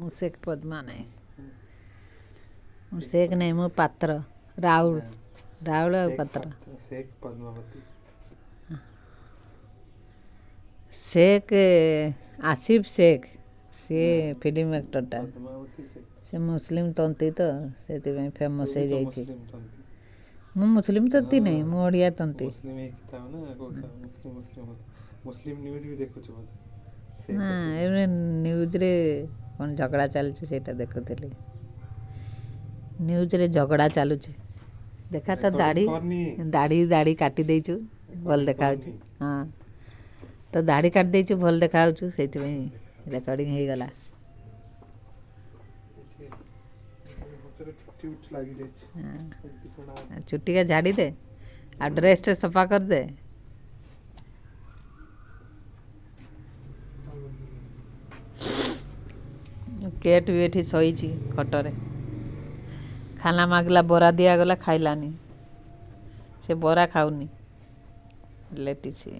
ମୁଁ ସେକ୍ ପଦ୍ମା ନାହିଁ ମୁଁ ସେକ୍ ନାହିଁ ମୁଁ ପାତ୍ର ରାଉଳ ରାଉଳ ଆଉ ପାତ୍ର शेख पद्मावती ସେକ୍ ଆସିଫ ସେକ୍ ସିଏ ଫିଲ୍ମ ଆକ୍ଟରଟା पद्मावती शेख ସେ ମୁସଲିମ ତନ୍ତୀ ତ ସେଥିପାଇଁ ଫେମସ୍ तू भी तो ହେଇଯାଇଛି मुस्लिम तंती ମୁଁ ମୁସଲିମ ତନ୍ତୀ ନାହିଁ ମୁଁ ଓଡ଼ିଆ ତନ୍ତୀ मुस्लिम एक था ना कोता मुस्लिम मुस्लिम होता मुस्लिम न्यूज़ भी देखो बोध शेख ନା ଅଛି ଏବେ ନ୍ୟୁଜ୍ରେ କ'ଣ ଝଗଡ଼ା ଚାଲିଛି ସେଇଟା ଦେଖୁଥିଲି ନ୍ୟୁଜ୍ରେ ଝଗଡ଼ା ଚାଲୁଛି ଦେଖା ତ ଦାଢ଼ି करनी ଦାଢ଼ି ଦାଢ଼ି କାଟି ଦେଇଛୁ ଭଲ ଦେଖାଯାଉଛି ହଁ ତ ଦାଢ଼ି କାଟି ଦେଇଛୁ ଭଲ ଦେଖାଯାଉଛୁ ସେଇଥିପାଇଁ ରେକର୍ଡ଼ିଂ ହେଇଗଲା चुट्टी उठ लगी जाए ଚୁଟିକା ଝାଡ଼ି ଦେ ଆଉ ଡ୍ରେସ୍ଟା ସଫା କରିଦେ କେଟ୍ ବି ଏଠି ଶୋଇଛି ଖଟରେ ଖାନା ମାଗିଲା ବରା ଦିଆଗଲା ଖାଇଲାନି ସେ ବରା ଖାଉନି ଲେଟିଛି